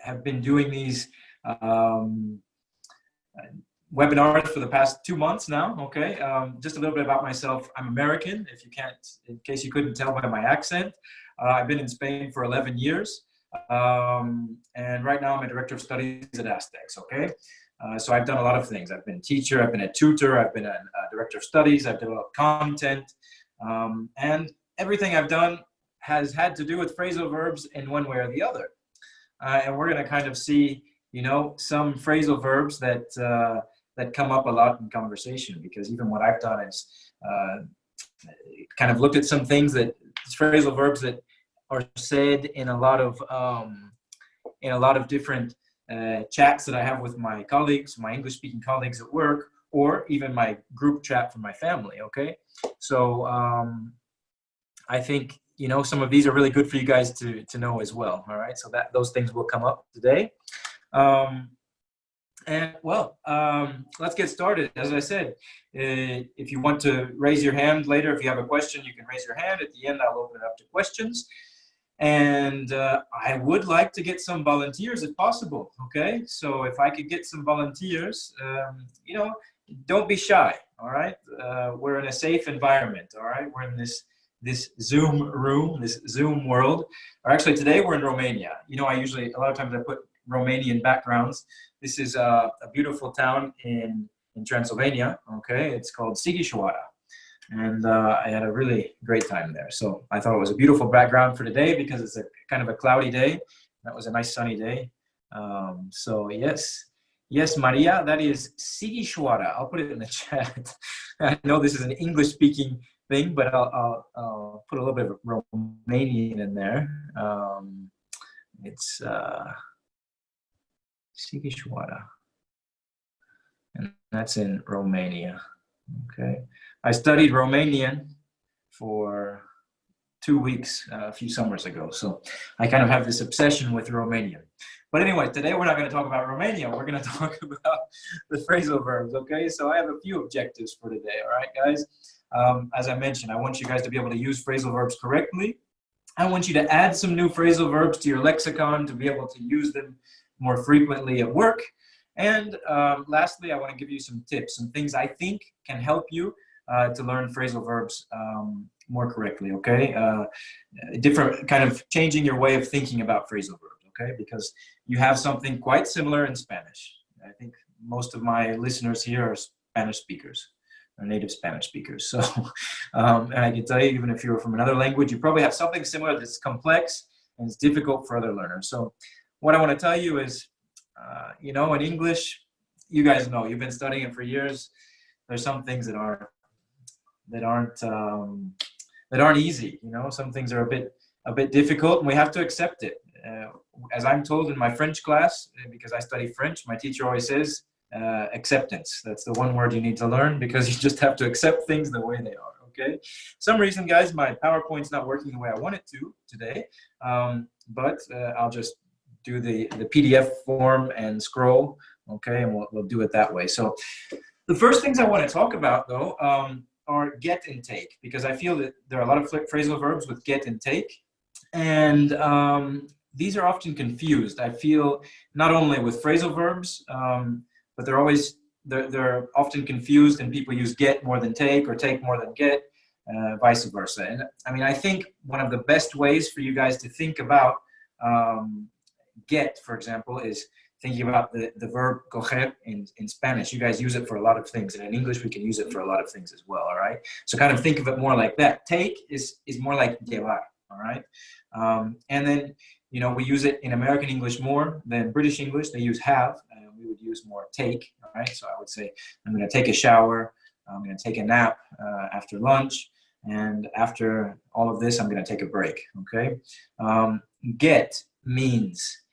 have been doing these webinars for the past 2 months now. Okay, just a little bit about myself. I'm American, if you can't, in case you couldn't tell by my accent. I've been in Spain for 11 years, and right now I'm a director of studies at Aztecs. Okay, so I've done a lot of things. I've been a teacher, I've been a tutor, I've been a director of studies, I've developed content, and everything I've done has had to do with phrasal verbs in one way or the other. And we're going to kind of see, you know, some phrasal verbs that that come up a lot in conversation, because even what I've done is kind of looked at some things that phrasal verbs that are said in a lot of different chats that I have with my colleagues, my English-speaking colleagues at work, or even my group chat for my family. Okay, so I think, you know, some of these are really good for you guys to know as well. All right, so that those things will come up today. And well, let's get started. As I said, if you want to raise your hand later, if you have a question, you can raise your hand. At the end, I'll open it up to questions. And I would like to get some volunteers if possible. Okay, so if I could get some volunteers, you know, don't be shy. All right, we're in a safe environment. All right, we're in this Zoom room, this Zoom world. Or actually, today we're in Romania. You know, a lot of times I put Romanian backgrounds. This is a beautiful town in Transylvania. Okay, it's called Sighișoara, and I had a really great time there. So I thought it was a beautiful background for today because it's a kind of a cloudy day. That was a nice sunny day. So yes, Maria, that is Sighișoara. I'll put it in the chat. I know this is an English-speaking thing, but I'll put a little bit of Romanian in there. It's Sighișoara, and that's in Romania. Okay, I studied Romanian for 2 weeks a few summers ago, so I kind of have this obsession with Romanian. But anyway, today we're not going to talk about Romania. We're going to talk about the phrasal verbs. Okay, so I have a few objectives for today. All right, guys. As I mentioned, I want you guys to be able to use phrasal verbs correctly. I want you to add some new phrasal verbs to your lexicon to be able to use them more frequently at work. And lastly, I want to give you some tips, some things I think can help you to learn phrasal verbs more correctly, okay? Different kind of changing your way of thinking about phrasal verbs, okay? Because you have something quite similar in Spanish. I think most of my listeners here are Spanish speakers, or native Spanish speakers. So, and I can tell you, even if you're from another language, you probably have something similar that's complex and it's difficult for other learners. So what I want to tell you is, you know, in English, you guys know, you've been studying it for years. There's some things that aren't easy. You know, some things are a bit difficult, and we have to accept it. As I'm told in my French class, because I study French, my teacher always says, acceptance. That's the one word you need to learn, because you just have to accept things the way they are. Okay. Some reason, guys, my PowerPoint's not working the way I want it to today, but I'll just do the PDF form and scroll, okay, and we'll do it that way. So the first things I want to talk about, though, are get and take, because I feel that there are a lot of phrasal verbs with get and take, and these are often confused. I feel not only with phrasal verbs, but they're often confused, and people use get more than take or take more than get, vice versa. And I mean, I think one of the best ways for you guys to think about get, for example, is thinking about the verb coger in Spanish. You guys use it for a lot of things, and in English we can use it for a lot of things as well. All right, so kind of think of it more like that. Take is more like llevar. All right, and then, you know, we use it in American English more than British English. They use have, and we would use more take. All right, so I would say, I'm going to take a shower, I'm going to take a nap after lunch, and after all of this, I'm going to take a break. Okay, get means,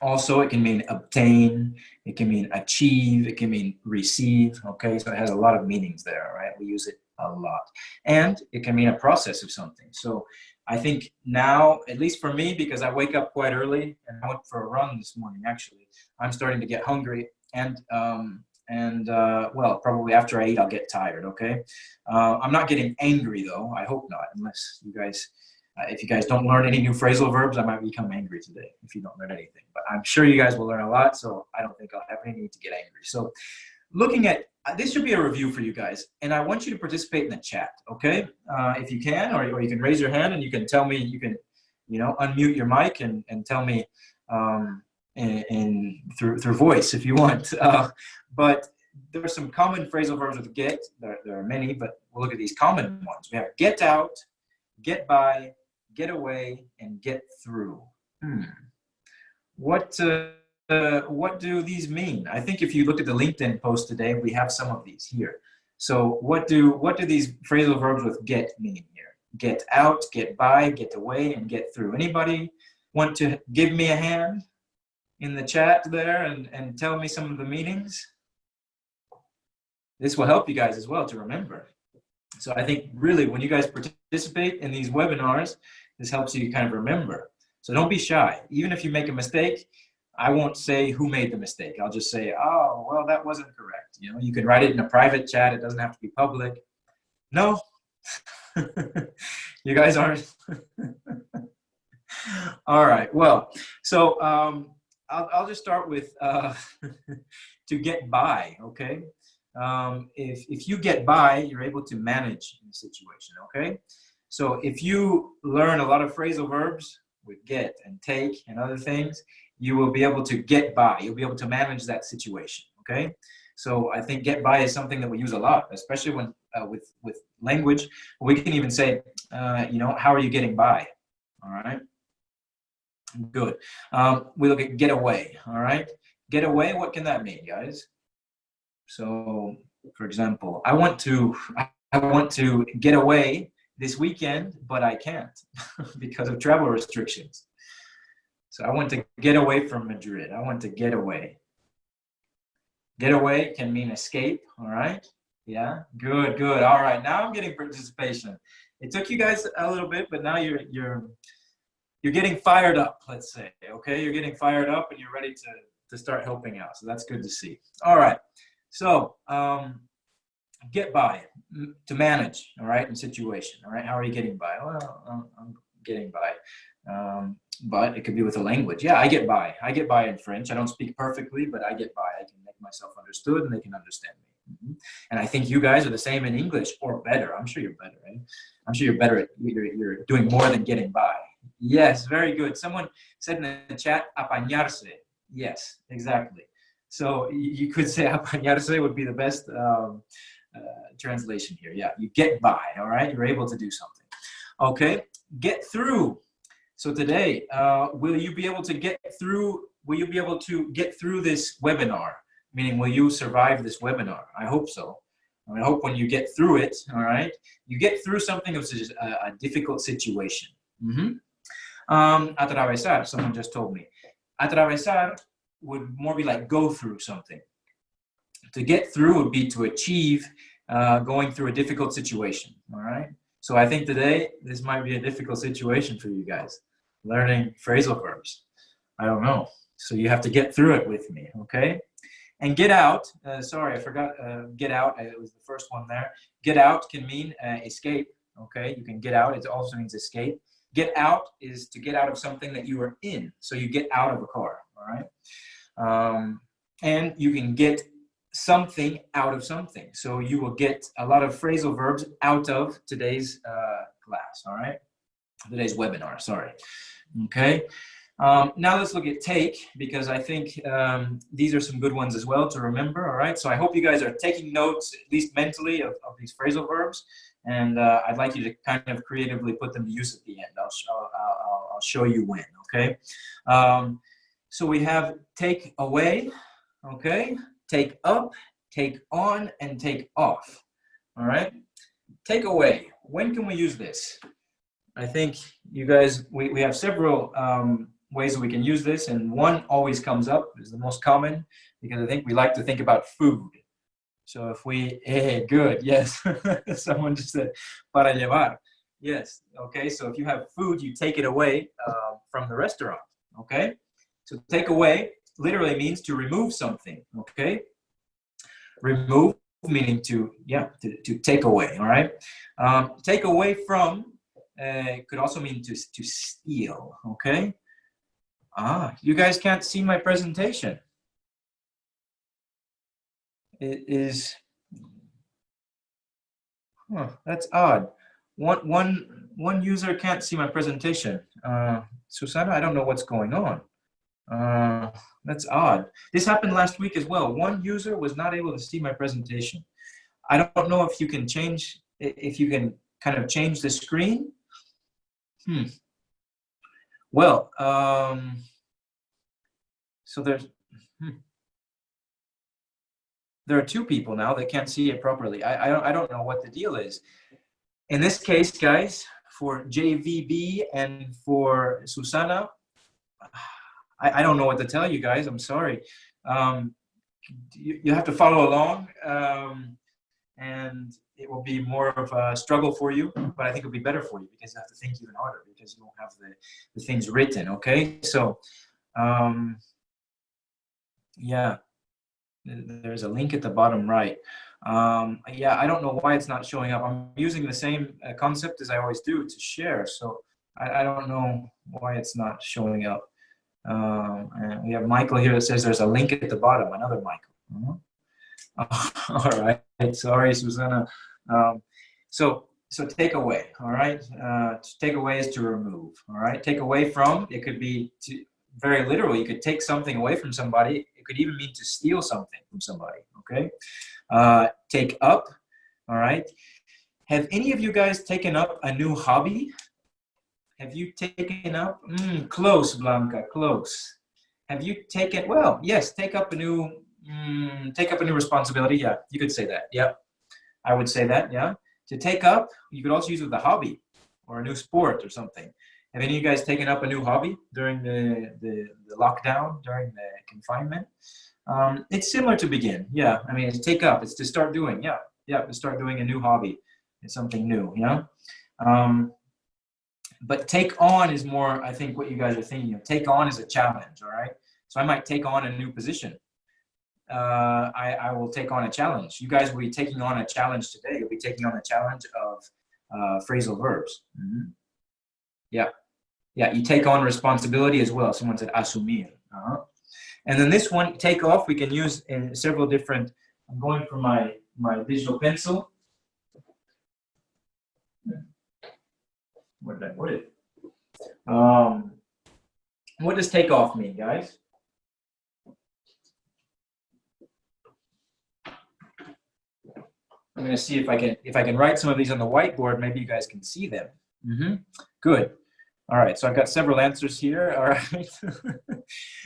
also it can mean obtain, it can mean achieve, it can mean receive. Okay, so it has a lot of meanings there. All right, we use it a lot, and it can mean a process of something. So I think now, at least for me, because I wake up quite early and I went for a run this morning, actually, I'm starting to get hungry, and well, probably after I eat, I'll get tired. Okay, I'm not getting angry though. I hope not, unless you guys If you guys don't learn any new phrasal verbs, I might become angry today if you don't learn anything. But I'm sure you guys will learn a lot, so I don't think I'll have any need to get angry. So looking at, this should be a review for you guys, and I want you to participate in the chat, okay? If you can, or you can raise your hand and you can tell me, you can, unmute your mic and tell me through voice if you want. But there are some common phrasal verbs with get. There are many, but we'll look at these common ones. We have get out, get by, get away, and get through. What do these mean? I think if you look at the LinkedIn post today, we have some of these here. So what do these phrasal verbs with get mean here? Get out, get by, get away, and get through. Anybody want to give me a hand in the chat there and tell me some of the meanings? This will help you guys as well to remember. So I think really when you guys participate in these webinars, this helps you kind of remember. So don't be shy. Even if you make a mistake, I won't say who made the mistake. I'll just say, oh, well, that wasn't correct. You can write it in a private chat. It doesn't have to be public. No, you guys aren't. All right. Well, so I'll just start with to get by, okay? If you get by, you're able to manage the situation, okay? So if you learn a lot of phrasal verbs with get and take and other things, you will be able to get by. You'll be able to manage that situation, okay? So I think get by is something that we use a lot, especially when with language. We can even say, how are you getting by? All right, good. We look at get away, all right? Get away, what can that mean, guys? So, for example, I want to get away this weekend, but I can't because of travel restrictions. So I want to get away from Madrid. I want to get away. Get away can mean escape, all right? Yeah, good, good. All right, now I'm getting participation. It took you guys a little bit, but now you're getting fired up, let's say, okay? You're getting fired up and you're ready to start helping out. So that's good to see. All right, so get by, to manage, all right, in situation, all right? How are you getting by? Well, I'm getting by. But it could be with a language. Yeah, I get by. I get by in French. I don't speak perfectly, but I get by. I can make myself understood and they can understand me. And I think you guys are the same in English or better. I'm sure you're better, right? I'm sure you're better at, you're doing more than getting by. Yes, very good. Someone said in the chat, apañarse. Yes, exactly. So you could say apañarse would be the best translation here. Yeah, you get by, all right? You're able to do something. Okay, get through. So today, will you be able to get through? Will you be able to get through this webinar? Meaning, will you survive this webinar? I hope so. I hope when you get through it, all right, you get through something of a difficult situation. Atravesar, someone just told me. Atravesar would more be like go through something. To get through would be to achieve going through a difficult situation, all right? So I think today, this might be a difficult situation for you guys. Learning phrasal verbs. I don't know. So you have to get through it with me, okay? And get out, sorry, I forgot, get out, it was the first one there. Get out can mean escape, okay? You can get out, it also means escape. Get out is to get out of something that you are in. So you get out of a car, all right? And you can get something out of something. So you will get a lot of phrasal verbs out of today's class, all right? Today's webinar, sorry. Okay. Now let's look at take, because I think these are some good ones as well to remember, all right? So I hope you guys are taking notes, at least mentally, of these phrasal verbs, and I'd like you to kind of creatively put them to use at the end. I'll show you when, okay? So we have take away, okay? Take up, take on, and take off, all right? Take away, when can we use this? I think you guys, we have several ways that we can use this, and one always comes up, is the most common, because I think we like to think about food. So if we, good, yes, someone just said, para llevar, yes, okay, so if you have food, you take it away from the restaurant, okay? So take away literally means to remove something, okay? Remove meaning to, yeah, to take away, all right? Take away from, could also mean to steal, okay? You guys can't see my presentation. It is, that's odd. One user can't see my presentation. Susana, I don't know what's going on. That's odd. This happened last week as well. One user was not able to see my presentation. I don't know if you can change, if you can kind of change the screen. Well, so there are two people now that can't see it properly. I don't know what the deal is. In this case, guys, for JVB and for Susana, I don't know what to tell you guys. I'm sorry. You have to follow along, and it will be more of a struggle for you, but I think it'll be better for you because you have to think even harder because you don't have the things written, okay? So, yeah, there's a link at the bottom right. Yeah, I don't know why it's not showing up. I'm using the same concept as I always do to share, so I don't know why it's not showing up. And we have Michael here that says there's a link at the bottom, another Michael. All right, sorry, Susanna. So take away, all right? To take away is to remove, all right? Take away from, it could be very literal. You could take something away from somebody. It could even mean to steal something from somebody, okay? Take up, all right? Have any of you guys taken up a new hobby? Have you taken up, close, Blanca, close. Have you taken, well, yes, take up a new responsibility. Yeah, you could say that. Yeah, I would say that. Yeah, to take up, you could also use it with a hobby or a new sport or something. Have any of you guys taken up a new hobby during the lockdown, during the confinement? It's similar to begin. Yeah, I mean, it's take up. It's to start doing. Yeah, to start doing a new hobby. It's something new. Yeah. But take on is more, I think, what you guys are thinking of. Take on is a challenge, all right? So I might take on a new position. I will take on a challenge. You guys will be taking on a challenge today. You'll be taking on a challenge of phrasal verbs. Yeah, you take on responsibility as well. Someone said asumir. And then this one, take off, we can use in several different, I'm going for my digital pencil. What did I put it? What does take off mean, guys? I'm going to see if I can write some of these on the whiteboard. Maybe you guys can see them. Good. All right. So I've got several answers here. All right.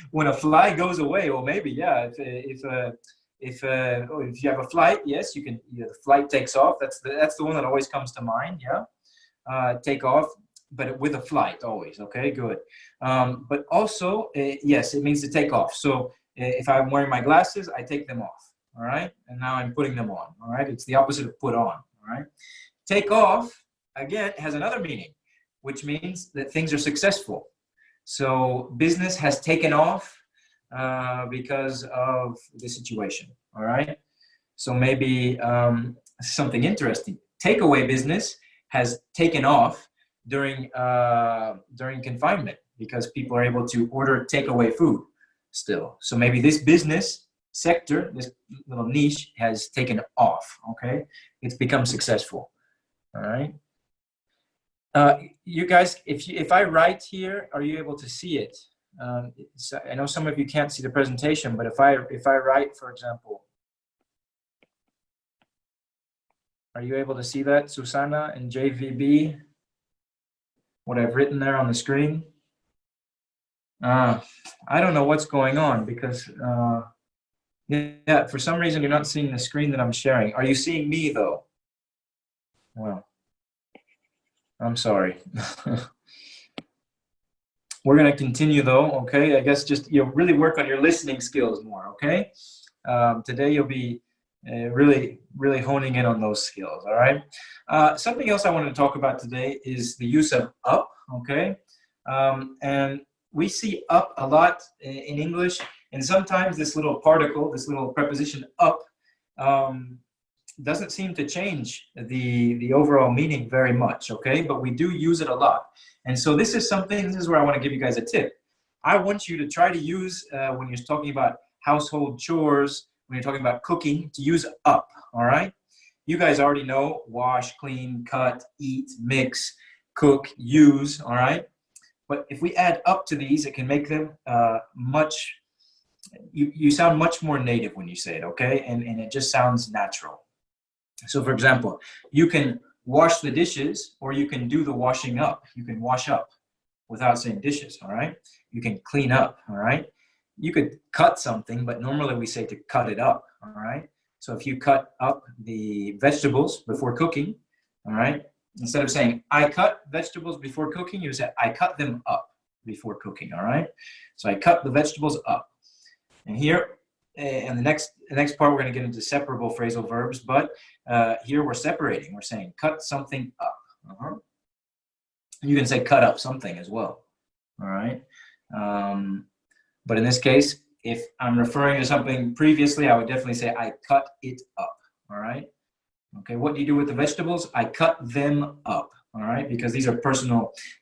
When a fly goes away, well, maybe yeah. If you have a flight, yes, you can. The flight takes off. That's the one that always comes to mind. Yeah. Take off, but with a flight always. Okay. Good. But also, yes, it means to take off. So if I'm wearing my glasses, I take them off. All right, and now I'm putting them on. All right, it's the opposite of put on. All right, take off again has another meaning, which means that things are successful. So business has taken off because of the situation. All right, so maybe something interesting. Takeaway business has taken off during confinement because people are able to order takeaway food still. So maybe this business sector, this little niche has taken off, okay? It's become successful, all right? You guys, if I write here, are you able to see it? I know some of you can't see the presentation, but if I write, for example, are you able to see that, Susana and JVB? What I've written there on the screen? I don't know what's going on because yeah, for some reason you're not seeing the screen that I'm sharing. Are you seeing me though? Well, I'm sorry. We're going to continue though, okay? I guess just really work on your listening skills more, okay? Today you'll be really honing in on those skills, all right? Something else I wanted to talk about today is the use of up, okay? And we see up a lot in English. And sometimes this little particle, this little preposition up, doesn't seem to change the overall meaning very much, okay? But we do use it a lot. And so this is where I want to give you guys a tip. I want you to try to use, when you're talking about household chores, when you're talking about cooking, to use up, all right? You guys already know wash, clean, cut, eat, mix, cook, use, all right? But if we add up to these, it can make them you sound much more native when you say it, okay? And it just sounds natural. So for example, you can wash the dishes, or you can do the washing up. You can wash up without saying dishes, all right? You can clean up, all right? You could cut something, but normally we say to cut it up, all right? So if you cut up the vegetables before cooking, all right? Instead of saying, I cut vegetables before cooking, you say, I cut them up before cooking, all right? So I cut the vegetables up. And here, in the next part, we're going to get into separable phrasal verbs, but here we're separating. We're saying cut something up. You can say cut up something as well, all right? But in this case, if I'm referring to something previously, I would definitely say I cut it up, all right? Okay, what do you do with the vegetables? I cut them up, all right? Because these are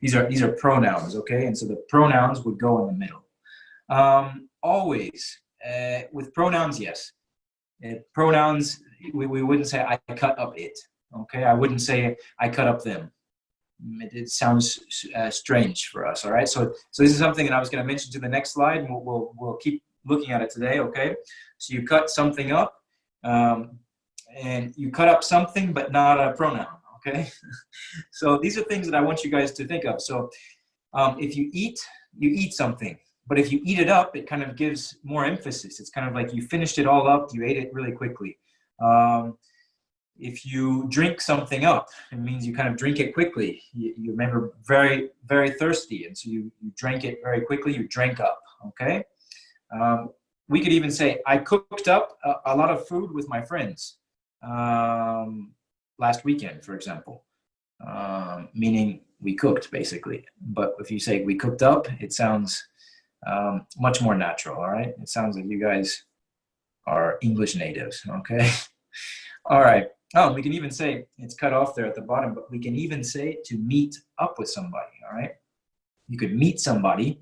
these are pronouns, okay? And so the pronouns would go in the middle. Always, with pronouns, yes. Pronouns, we wouldn't say I cut up it, okay? I wouldn't say I cut up them. It sounds strange for us, all right? So this is something that I was going to mention to the next slide, and we'll keep looking at it today, okay? So you cut something up, and you cut up something, but not a pronoun, okay? So these are things that I want you guys to think of. So if you eat something, but if you eat it up, it kind of gives more emphasis. It's kind of like you finished it all up, you ate it really quickly. If you drink something up, it means you kind of drink it quickly. You remember very, very thirsty, and so you drank it very quickly, you drank up, okay? We could even say, I cooked up a lot of food with my friends last weekend, for example, meaning we cooked, basically. But if you say we cooked up, it sounds much more natural, all right? It sounds like you guys are English natives, okay? All right. Oh, we can even say, it's cut off there at the bottom, but we can even say to meet up with somebody, all right? You could meet somebody.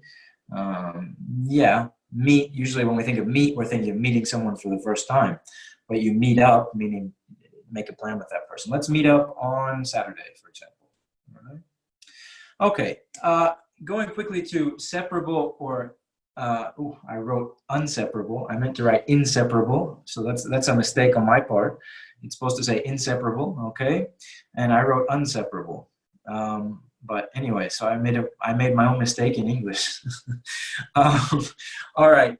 Yeah, meet, usually when we think of meet, we're thinking of meeting someone for the first time. But you meet up, meaning make a plan with that person. Let's meet up on Saturday, for example. All right. Okay, going quickly to separable or, I wrote unseparable. I meant to write inseparable, so that's a mistake on my part. It's supposed to say inseparable, okay? And I wrote unseparable. But anyway, so I made my own mistake in English. All right.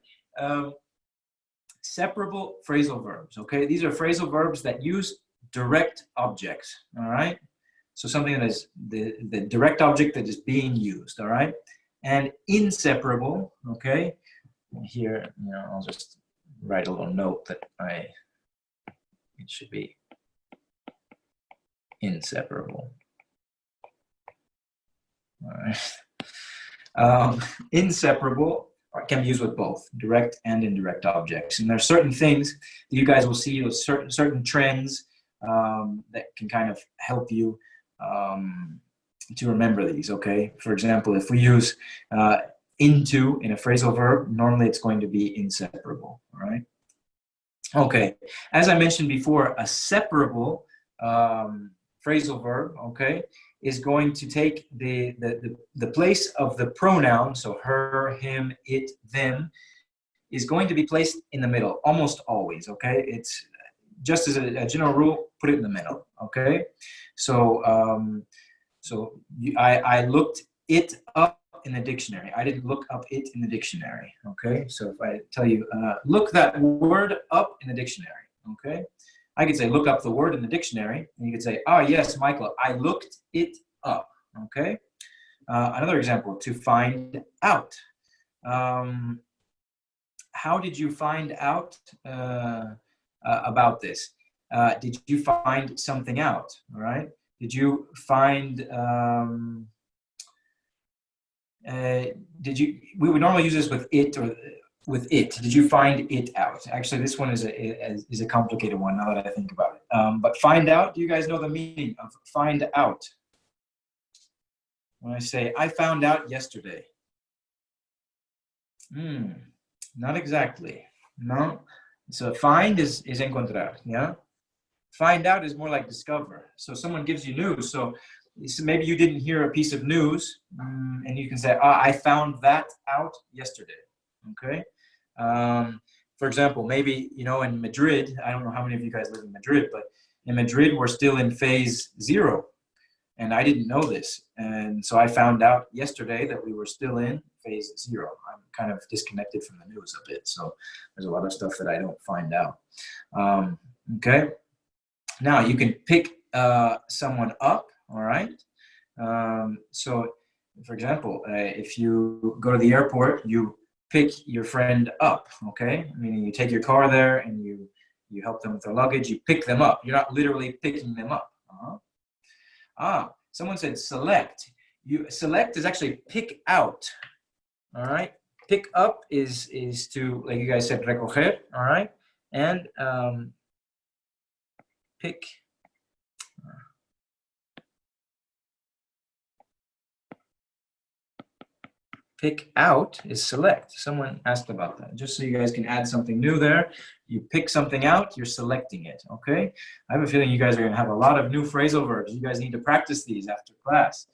Separable phrasal verbs, okay? These are phrasal verbs that use direct objects, all right? So something that is the direct object that is being used, all right? And inseparable, okay? Here, I'll just write a little note that it should be inseparable. All right. Inseparable can be used with both direct and indirect objects. And there are certain things that you guys will see, with certain trends that can kind of help you to remember these, okay? For example, if we use into in a phrasal verb, normally it's going to be inseparable, all right? Okay, as I mentioned before, a separable phrasal verb, okay, is going to take the place of the pronoun, so her, him, it, them, is going to be placed in the middle, almost always, okay? It's just as a general rule, put it in the middle, okay? So, I looked it up in the dictionary. I didn't look up it in the dictionary, okay? So if I tell you, look that word up in the dictionary, okay? I could say, look up the word in the dictionary, and you could say, oh, yes, Michael, I looked it up, okay? Another example, to find out. How did you find out about this? Did you find something out, all right? Did you find, we would normally use this with it with it. Did you find it out? Actually, this one is a complicated one now that I think about it. But find out, do you guys know the meaning of find out? When I say, I found out yesterday. Not exactly. No. So find is encontrar, yeah? Find out is more like discover. So someone gives you news. So maybe you didn't hear a piece of news, and you can say, I found that out yesterday, okay? For example, maybe, you know, in Madrid, I don't know how many of you guys live in Madrid, but in Madrid, we're still in phase 0. And I didn't know this. And so I found out yesterday that we were still in phase 0. I'm kind of disconnected from the news a bit. So there's a lot of stuff that I don't find out. Okay. Now you can pick someone up. All right. So for example, if you go to the airport, you pick your friend up. Okay. Meaning you take your car there and you help them with their luggage. You pick them up. You're not literally picking them up. Someone said select. Select is actually pick out. All right. Pick up is to, like you guys said, recoger. All right. And pick. Pick out is select. Someone asked about that. Just so you guys can add something new there. You pick something out, you're selecting it, okay? I have a feeling you guys are going to have a lot of new phrasal verbs. You guys need to practice these after class.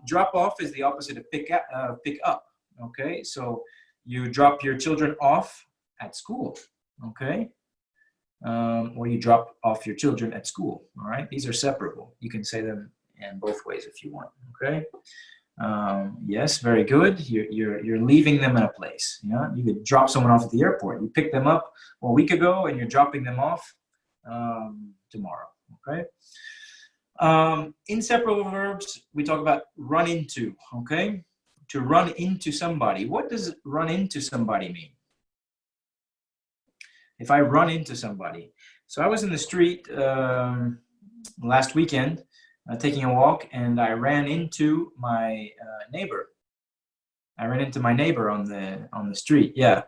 Drop off is the opposite of pick up, okay? So you drop your children off at school, okay? Or you drop off your children at school, all right? These are separable. You can say them in both ways if you want, okay? Yes, very good. You're leaving them in a place. You know, you could drop someone off at the airport. You picked them up a week ago, and you're dropping them off tomorrow. Okay. Inseparable verbs. We talk about run into. Okay, to run into somebody. What does run into somebody mean? If I run into somebody, so I was in the street last weekend. Taking a walk, and I ran into my neighbor. I ran into my neighbor on the street. Yeah,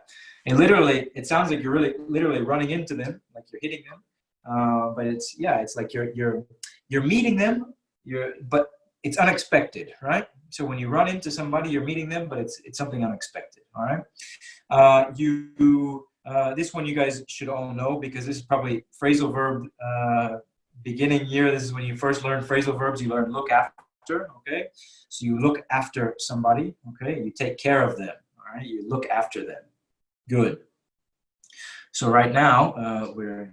and literally, it sounds like you're really literally running into them, like you're hitting them. But it's like you're meeting them. But it's unexpected, right? So when you run into somebody, you're meeting them, but it's something unexpected. All right. This one you guys should all know because this is probably phrasal verb. Beginning year, this is when you first learn phrasal verbs. You learn look after, okay? So you look after somebody, okay? You take care of them, all right? You look after them. Good. So right now, we're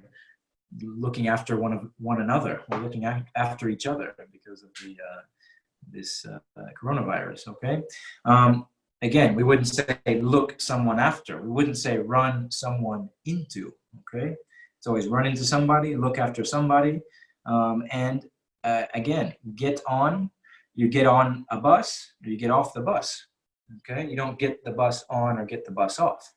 looking after one another. We're looking after each other because of this coronavirus, okay? Again, we wouldn't say look someone after. We wouldn't say run someone into, okay? It's always run into somebody, look after somebody, and again, get on. You get on a bus, or you get off the bus. Okay, you don't get the bus on or get the bus off.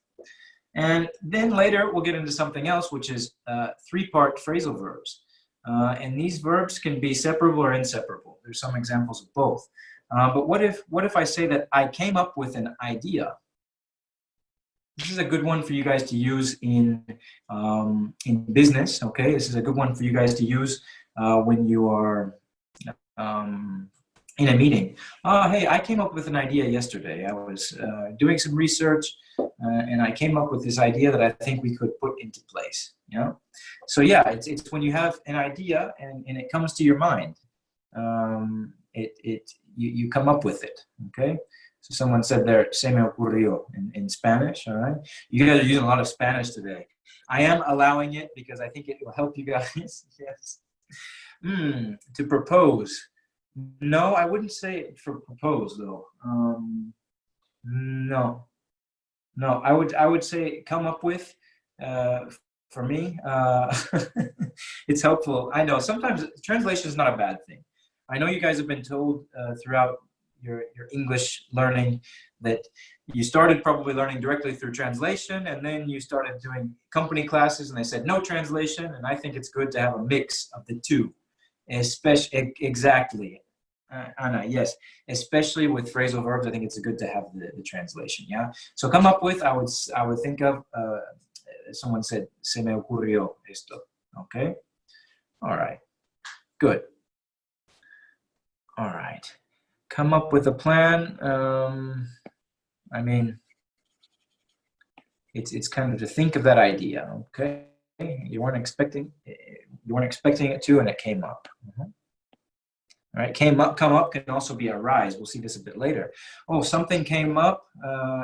And then later we'll get into something else, which is 3-part phrasal verbs. And these verbs can be separable or inseparable. There's some examples of both. But what if I say that I came up with an idea? This is a good one for you guys to use in business, okay? This is a good one for you guys to use when you are in a meeting. Hey, I came up with an idea yesterday. I was doing some research and I came up with this idea that I think we could put into place, you know? So yeah, it's when you have an idea and it comes to your mind, you come up with it, okay? So someone said there, se me ocurrió in Spanish, all right? You guys are using a lot of Spanish today. I am allowing it because I think it will help you guys, yes. To propose. No, I wouldn't say for propose though. No, I would say come up with, for me, it's helpful. I know sometimes translation is not a bad thing. I know you guys have been told throughout your English learning that you started probably learning directly through translation and then you started doing company classes and they said no translation, and I think it's good to have a mix of the two, especially exactly. Anna, yes. Especially with phrasal verbs, I think it's good to have the translation, yeah? So come up with, I would think of, someone said, se me ocurrió esto, okay? All right, good. All right, come up with a plan. I mean, it's kind of to think of that idea, okay? You weren't expecting it to, and it came up. All right, come up can also be arise. We'll see this a bit later. Oh, something came up,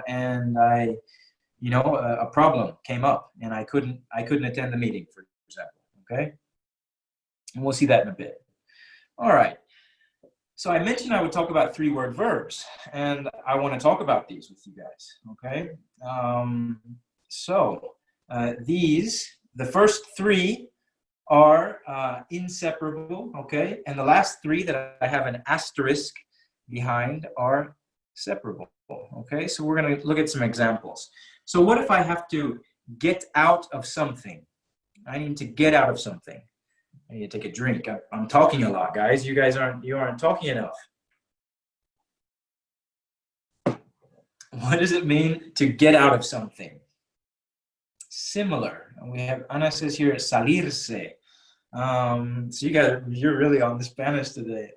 and a problem came up, and I couldn't attend the meeting, for example. Okay, and we'll see that in a bit. All right. So I mentioned I would talk about 3-word verbs, and I want to talk about these with you guys. Okay. The first 3 are inseparable, okay? And the last 3 that I have an asterisk behind are separable, okay? So we're going to look at some examples. So what if I have to get out of something? I need to get out of something. I need to take a drink. I'm talking a lot, guys. You aren't talking enough. What does it mean to get out of something? Similar. We have Ana says here salirse. So you're really on the Spanish today.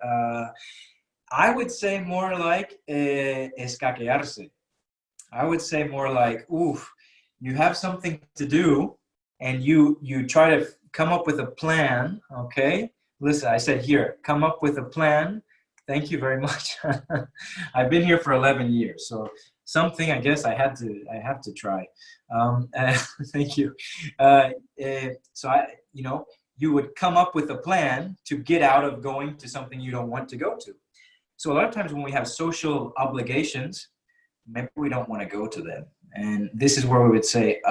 I would say more like escaquearse. I would say more like, oof, you have something to do and you try to come up with a plan, okay? Listen, I said here, come up with a plan. Thank you very much. I've been here for 11 years, so something I guess I have to try. Thank you. You would come up with a plan to get out of going to something you don't want to go to. So a lot of times when we have social obligations, maybe we don't want to go to them. And this is where we would say,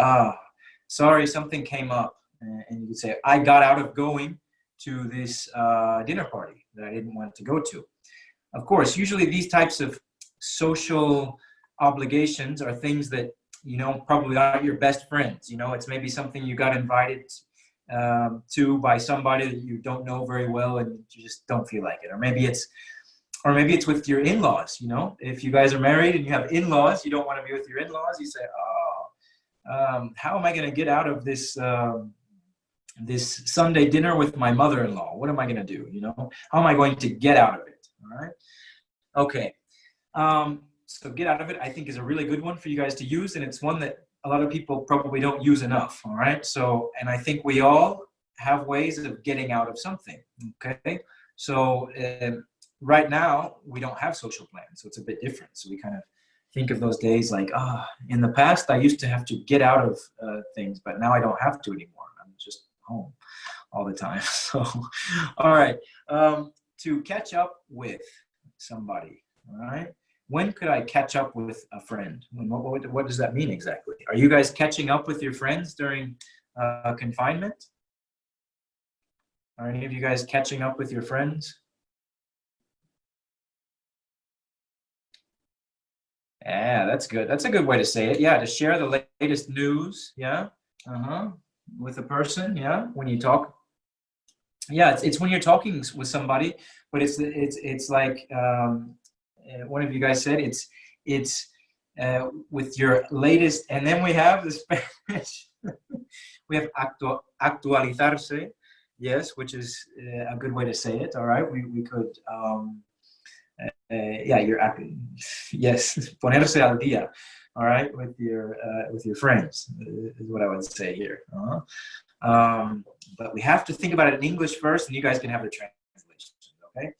sorry, something came up. And you could say, I got out of going to this dinner party that I didn't want to go to. Of course, usually these types of social obligations are things that, probably aren't your best friends. It's maybe something you got invited to by somebody that you don't know very well and you just don't feel like it. Or maybe it's with your in-laws. If you guys are married and you have in-laws, you don't want to be with your in-laws. You say, how am I going to get out of this this Sunday dinner with my mother-in-law? What am I going to do? How am I going to get out of it? All right. Okay. So get out of it, I think, is a really good one for you guys to use. And it's one that a lot of people probably don't use enough. All right. So, and I think we all have ways of getting out of something. Okay. So right now we don't have social plans. So it's a bit different. So we kind of think of those days like, in the past, I used to have to get out of things, but now I don't have to anymore. I'm just home all the time. So, all right. To catch up with somebody, all right? When could I catch up with a friend? What does that mean exactly? Are you guys catching up with your friends during confinement? Are any of you guys catching up with your friends? Yeah, that's good. That's a good way to say it. Yeah, to share the latest news. Yeah, with a person. Yeah, when you talk. Yeah, it's when you're talking with somebody, but it's like one of you guys said it's with your latest, and then we have the Spanish. We have actualizarse, yes, which is a good way to say it. All right, we could. Yes, ponerse al día, all right, with your friends is what I would say here. But we have to think about it in English first, and you guys can have the translation, okay?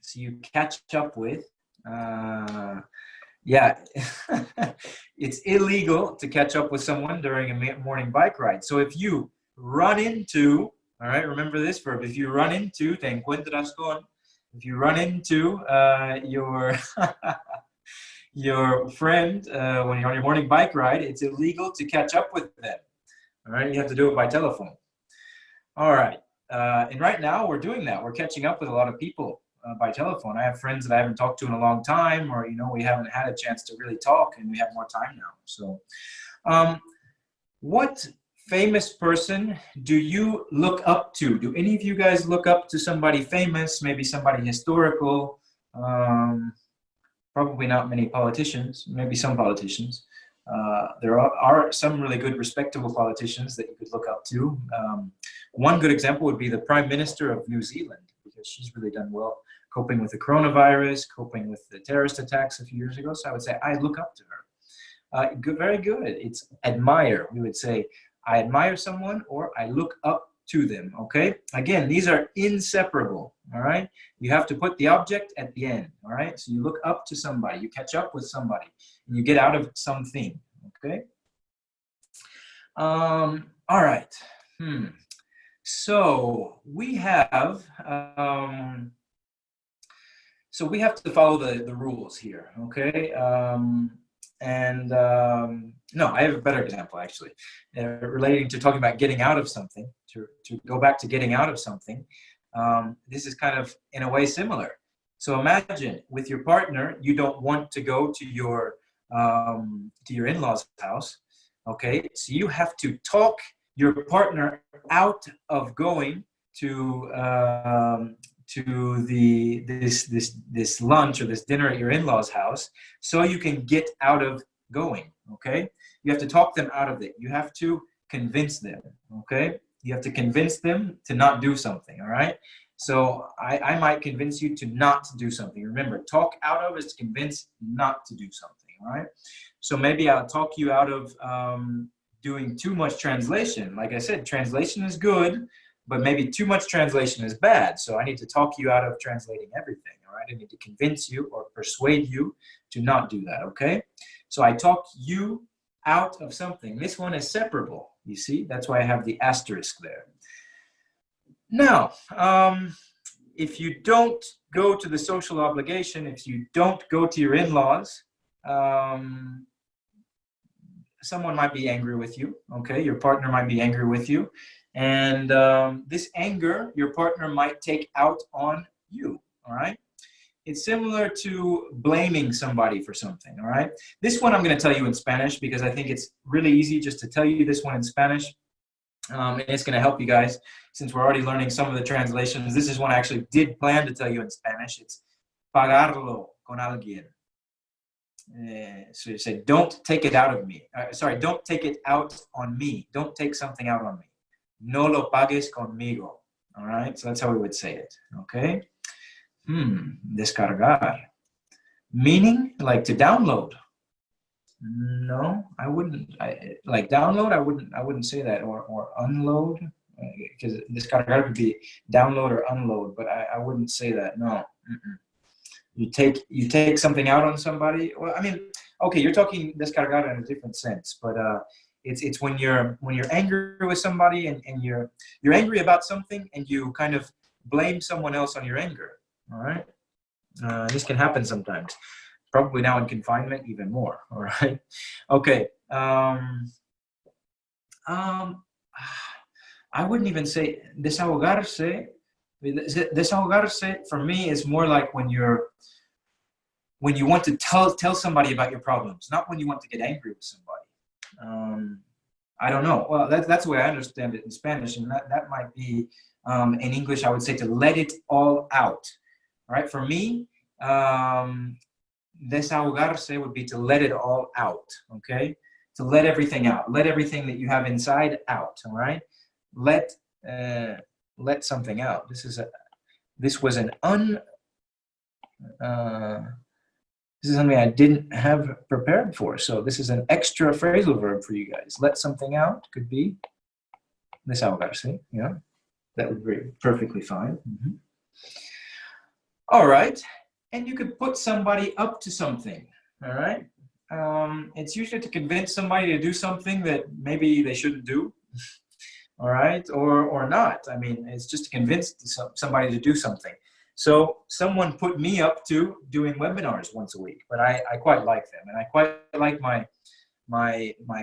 So you catch up with, it's illegal to catch up with someone during a morning bike ride. So if you run into, all right, remember this verb, if you run into, te encuentras con, if you run into your your friend when you're on your morning bike ride, it's illegal to catch up with them. All right, you have to do it by telephone. All right, and right now we're doing that. We're catching up with a lot of people by telephone. I have friends that I haven't talked to in a long time, or we haven't had a chance to really talk, and we have more time now. So, what famous person do you look up to? Do any of you guys look up to somebody famous, maybe somebody historical? Probably not many politicians, maybe some politicians. There are some really good, respectable politicians that you could look up to. One good example would be the Prime Minister of New Zealand, because she's really done well coping with the coronavirus, coping with the terrorist attacks a few years ago. So I would say I look up to her. Good, very good. It's admire. We would say I admire someone or I look up to them, okay? Again, these are inseparable, all right? You have to put the object at the end, all right? So you look up to somebody, you catch up with somebody, and you get out of something, okay? All right. So we have to follow the rules here, okay? No, I have a better example, actually, relating to talking about getting out of something, to go back to getting out of something. This is kind of, in a way, similar. So imagine with your partner, you don't want to go to your in-laws' house, okay? So you have to talk your partner out of going to this lunch or this dinner at your in-laws' house, so you can get out of going, okay? You have to talk them out of it. You have to convince them, okay? You have to convince them to not do something, all right? So I might convince you to not do something. Remember, talk out of is to convince not to do something, all right? So maybe I'll talk you out of doing too much translation. Like I said, translation is good, but maybe too much translation is bad. So I need to talk you out of translating everything, all right? I need to convince you or persuade you to not do that, okay? So I talk you out of something. This one is separable, you see? That's why I have the asterisk there. Now, if you don't go to the social obligation, if you don't go to your in-laws, someone might be angry with you, okay? Your partner might be angry with you. And this anger, your partner might take out on you, all right? It's similar to blaming somebody for something, all right? This one I'm going to tell you in Spanish because I think it's really easy just to tell you this one in Spanish. And it's going to help you guys since we're already learning some of the translations. This is one I actually did plan to tell you in Spanish. It's pagarlo con alguien. So you say, don't take it out of me. Sorry, don't take it out on me. Don't take something out on me. No lo pagues conmigo. All right, so that's how we would say it. Okay. Descargar. Meaning, like to download. No, I wouldn't. Like download, I wouldn't say that. Or unload, because descargar could be download or unload, but I wouldn't say that. No. You take something out on somebody. Well, I mean, okay, you're talking descargar in a different sense, but it's when you're angry with somebody and you're angry about something and you kind of blame someone else on your anger. All right, this can happen sometimes. Probably now in confinement, even more. All right, okay. I wouldn't even say desahogarse. Desahogarse for me is more like when you want to tell somebody about your problems, not when you want to get angry with somebody. I don't know. Well, that's the way I understand it in Spanish, and that might be in English. I would say to let it all out. All right, for me, desahogarse would be to let it all out. Okay, to let everything out, let everything that you have inside out. All right, let something out. This is something I didn't have prepared for. So this is an extra phrasal verb for you guys. Let something out could be desahogarse. Yeah, that would be perfectly fine. All right, and you could put somebody up to something. All right, it's usually to convince somebody to do something that maybe they shouldn't do. All right, or not. I mean, it's just to convince somebody to do something. So someone put me up to doing webinars once a week, but I quite like them, and I quite like my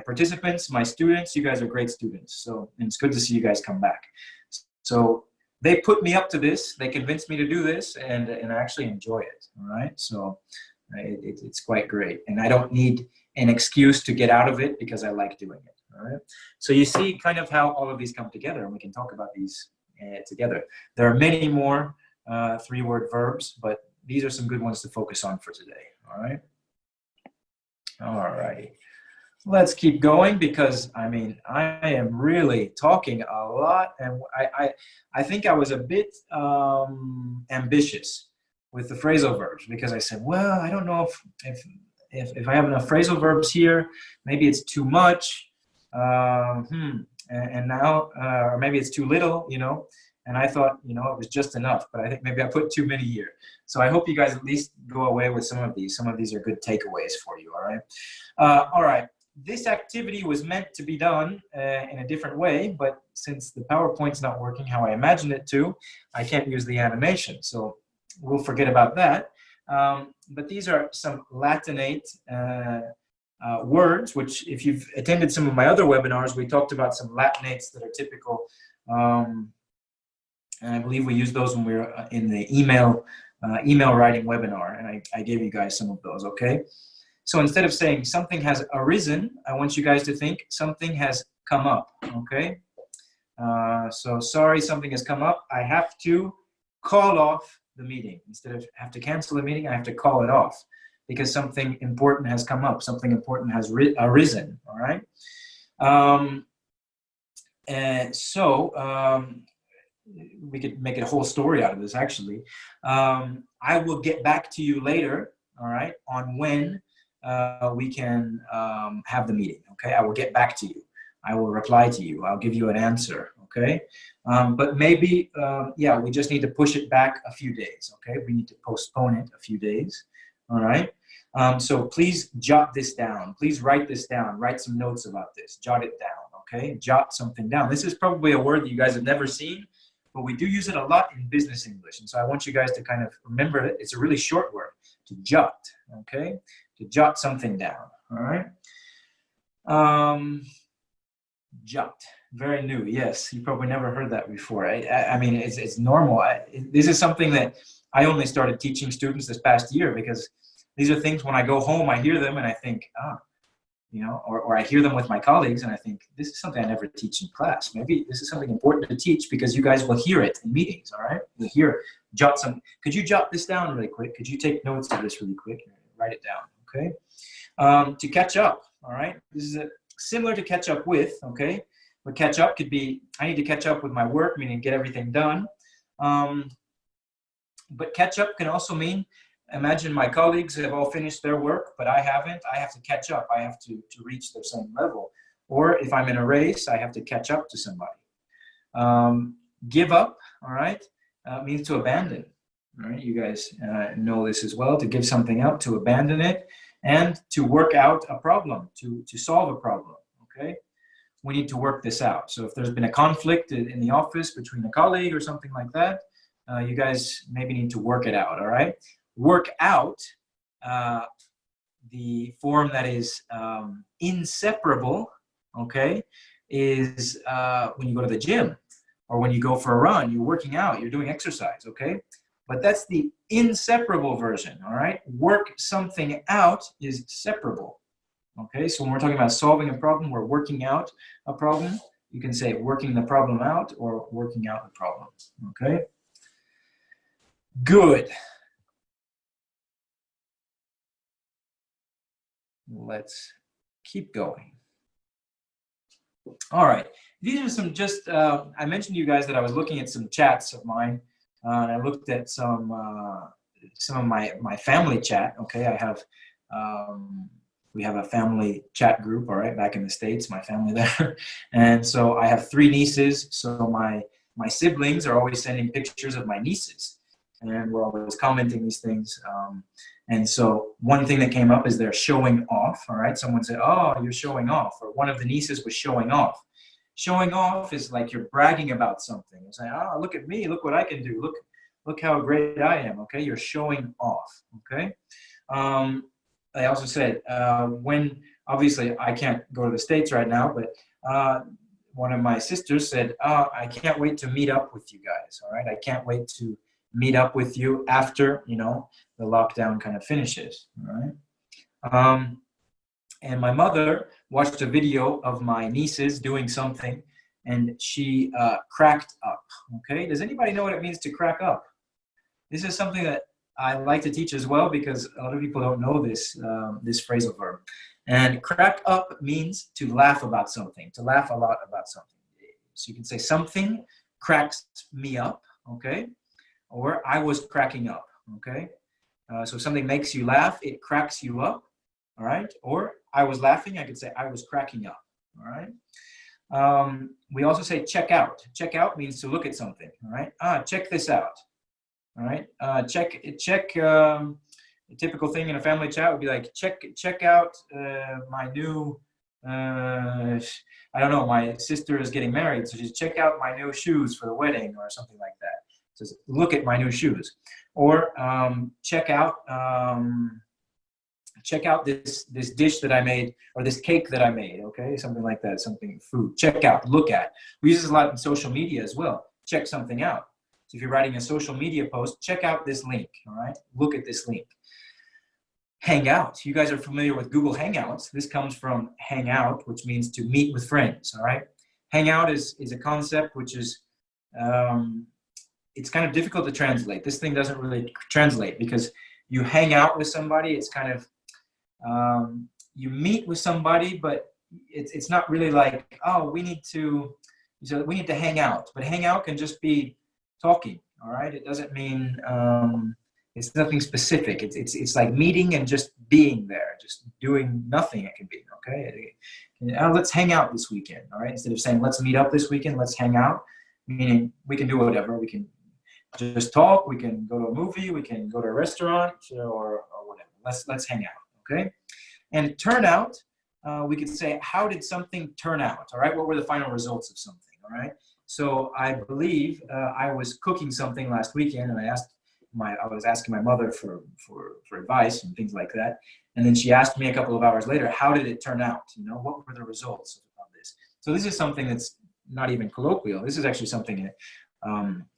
participants, my students. You guys are great students, so and it's good to see you guys come back. So they put me up to this. They convinced me to do this, and I actually enjoy it. All right, so it's quite great, and I don't need an excuse to get out of it because I like doing it. All right. So you see kind of how all of these come together, and we can talk about these together. There are many more three-word verbs, but these are some good ones to focus on for today. All right. All righty. Let's keep going because I mean I am really talking a lot, and I think I was a bit ambitious with the phrasal verbs because I said, well, I don't know if I have enough phrasal verbs here, maybe it's too much, and now or maybe it's too little, you know. And I thought, you know, it was just enough, but I think maybe I put too many here. So I hope you guys at least go away with some of these. Some of these are good takeaways for you. All right. All right. This activity was meant to be done in a different way, but since the PowerPoint's not working how I imagined it to, I can't use the animation. So we'll forget about that. But these are some Latinate words, which if you've attended some of my other webinars, we talked about some Latinates that are typical. And I believe we used those when we were in the email writing webinar, and I gave you guys some of those, okay? So instead of saying something has arisen, I want you guys to think something has come up, okay? So sorry, something has come up. I have to call off the meeting. Instead of have to cancel the meeting, I have to call it off because something important has come up. Something important has arisen, all right? We could make a whole story out of this, actually. I will get back to you later, all right, on when we can have the meeting, okay? I will get back to you. I will reply to you. I'll give you an answer, okay? But maybe, yeah, we just need to push it back a few days, okay? We need to postpone it a few days, all right? So please jot this down. Please write this down. Write some notes about this. Jot it down, okay? Jot something down. This is probably a word that you guys have never seen, but we do use it a lot in business English. And so I want you guys to kind of remember it. It's a really short word, to jot, okay? To jot something down, all right? Jot, very new, yes. You probably never heard that before. I mean, it's normal. This is something that I only started teaching students this past year because these are things when I go home, I hear them and I think, you know, or I hear them with my colleagues and I think, this is something I never teach in class. Maybe this is something important to teach because you guys will hear it in meetings, all right? You'll hear, jot some, could you jot this down really quick? Could you take notes of this really quick? Write it down, okay? To catch up, all right? This is similar to catch up with, okay? But catch up could be, I need to catch up with my work, meaning get everything done. But catch up can also mean, imagine my colleagues have all finished their work, but I haven't. I have to catch up. I have to reach their same level. Or if I'm in a race, I have to catch up to somebody. Give up, all right, means to abandon. All right, you guys know this as well, to give something up, to abandon it, and to work out a problem, to solve a problem, okay? We need to work this out. So if there's been a conflict in the office between a colleague or something like that, you guys maybe need to work it out, all right? Work out, the form that is inseparable, okay, is when you go to the gym or when you go for a run, you're working out, you're doing exercise, okay? But that's the inseparable version, all right? Work something out is separable, okay? So when we're talking about solving a problem, we're working out a problem. You can say working the problem out or working out the problem, okay? Good. Let's keep going. All right, these are some just, I mentioned to you guys that I was looking at some chats of mine, and I looked at some of my family chat, okay? I have, we have a family chat group, all right, back in the States, my family there. And so I have 3 nieces, so my siblings are always sending pictures of my nieces, and we're always commenting these things. And so one thing that came up is they're showing off, all right? Someone said, oh, you're showing off, or one of the nieces was showing off. Showing off is like you're bragging about something. You're saying, oh, look at me, look what I can do, look how great I am, okay? You're showing off, okay? I also said, when, obviously I can't go to the States right now, but one of my sisters said, oh, I can't wait to meet up with you guys, all right? I can't wait to meet up with you after, you know, the lockdown kind of finishes, all right? And my mother watched a video of my nieces doing something, and she cracked up. Okay, does anybody know what it means to crack up? This is something that I like to teach as well, because a lot of people don't know this, this phrasal verb. And crack up means to laugh about something, to laugh a lot about something. So you can say something cracks me up, okay? Or I was cracking up, okay? So something makes you laugh, it cracks you up, all right? Or I was laughing, I could say I was cracking up, all right? We also say check out. Check out means to look at something, all right? Check this out, all right? A typical thing in a family chat would be like, check out my new, I don't know, my sister is getting married, so just check out my new shoes for the wedding or something like that. So just look at my new shoes. Or check out this dish that I made, or this cake that I made, okay? Something like that, something, food. Check out, look at. We use this a lot in social media as well. Check something out. So if you're writing a social media post, check out this link, all right? Look at this link. Hang out. You guys are familiar with Google Hangouts. This comes from hang out, which means to meet with friends, all right? Hang out is a concept which is, it's kind of difficult to translate. This thing doesn't really translate, because you hang out with somebody, it's kind of, you meet with somebody, but it's not really like, oh, we need to hang out. But hang out can just be talking, all right? It doesn't mean, it's nothing specific. It's like meeting and just being there, just doing nothing. It can be, okay? Let's hang out this weekend, all right? Instead of saying let's meet up this weekend, let's hang out. Meaning we can do whatever. We can just talk. We can go to a movie. We can go to a restaurant, or whatever. Let's hang out, okay? And turn out, we could say, how did something turn out? All right, what were the final results of something? All right. So I believe I was cooking something last weekend, and I was asking my mother for advice and things like that. And then she asked me a couple of hours later, how did it turn out? You know, what were the results of this? So this is something that's not even colloquial. This is actually something that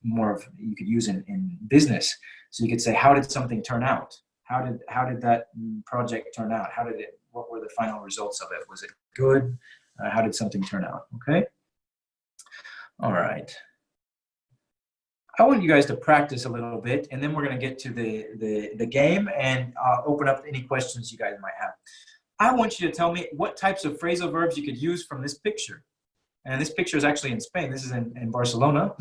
more of you could use in business. So you could say, how did something turn out? How did that project turn out? What were the final results of it? Was it good? How did something turn out? Okay. All right. I want you guys to practice a little bit, and then we're going to get to the game and open up any questions you guys might have. I want you to tell me what types of phrasal verbs you could use from this picture. And this picture is actually in Spain. This is in Barcelona.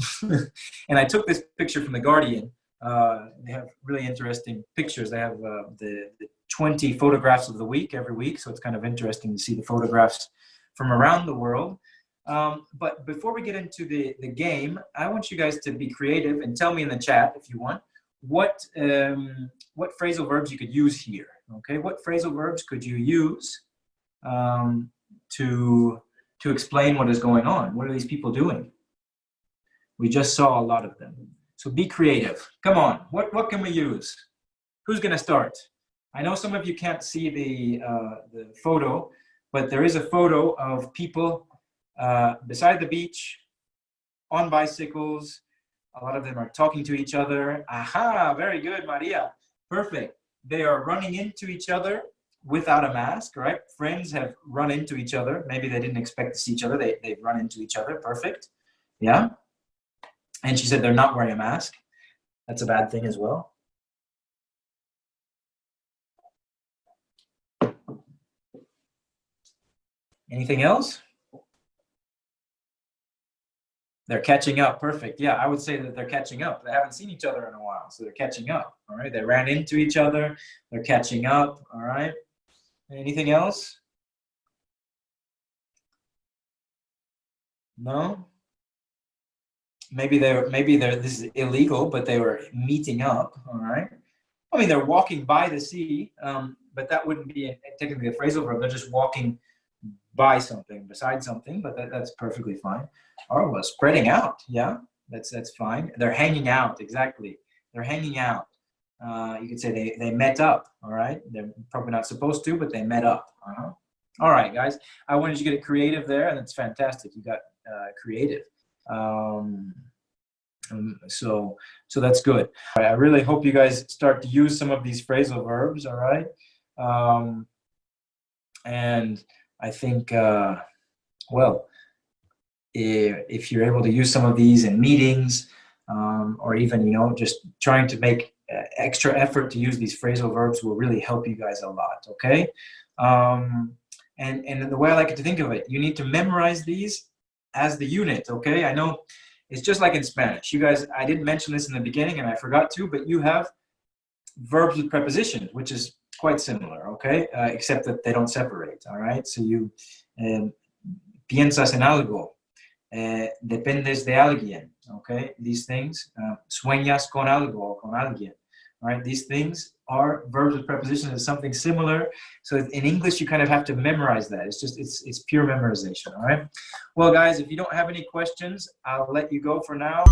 And I took this picture from The Guardian. They have really interesting pictures. They have the 20 photographs of the week every week. So it's kind of interesting to see the photographs from around the world. But before we get into the game, I want you guys to be creative and tell me in the chat, if you want, what phrasal verbs you could use here. Okay, what phrasal verbs could you use to explain what is going on? What are these people doing? We just saw a lot of them. So be creative. Come on, what can we use? Who's gonna start? I know some of you can't see the photo, but there is a photo of people beside the beach, on bicycles. A lot of them are talking to each other. Aha, very good, Maria. Perfect. They are running into each other without a mask, right? Friends have run into each other. Maybe they didn't expect to see each other. They've run into each other. Perfect. Yeah. And she said they're not wearing a mask. That's a bad thing as well. Anything else? They're catching up. Perfect. Yeah, I would say that they're catching up. They haven't seen each other in a while, so they're catching up. All right. They ran into each other. They're catching up. All right. Anything else? No? Maybe this is illegal, but they were meeting up. All right. I mean, they're walking by the sea, but that wouldn't be technically a phrasal verb. They're just walking by something, beside something, but that's perfectly fine. Or well, spreading out, yeah, that's fine. They're hanging out, exactly. They're hanging out. You could say they met up, all right? They're probably not supposed to, but they met up. All right, guys, I wanted you to get creative there, and it's fantastic. You got creative. So that's good. All right, I really hope you guys start to use some of these phrasal verbs, all right? And I think, well, if you're able to use some of these in meetings, or even, just trying to make extra effort to use these phrasal verbs will really help you guys a lot, okay? And the way I like to think of it, you need to memorize these as the unit, okay? I know it's just like in Spanish. You guys, I didn't mention this in the beginning and I forgot to, but you have verbs with prepositions, which is quite similar, okay? Except that they don't separate, all right? So you piensas en algo, dependes de alguien, okay? These things, sueñas con algo o con alguien, all right? These things are verbs with prepositions. It's something similar. So in English, you kind of have to memorize that. It's just, it's pure memorization, all right? Well, guys, if you don't have any questions, I'll let you go for now.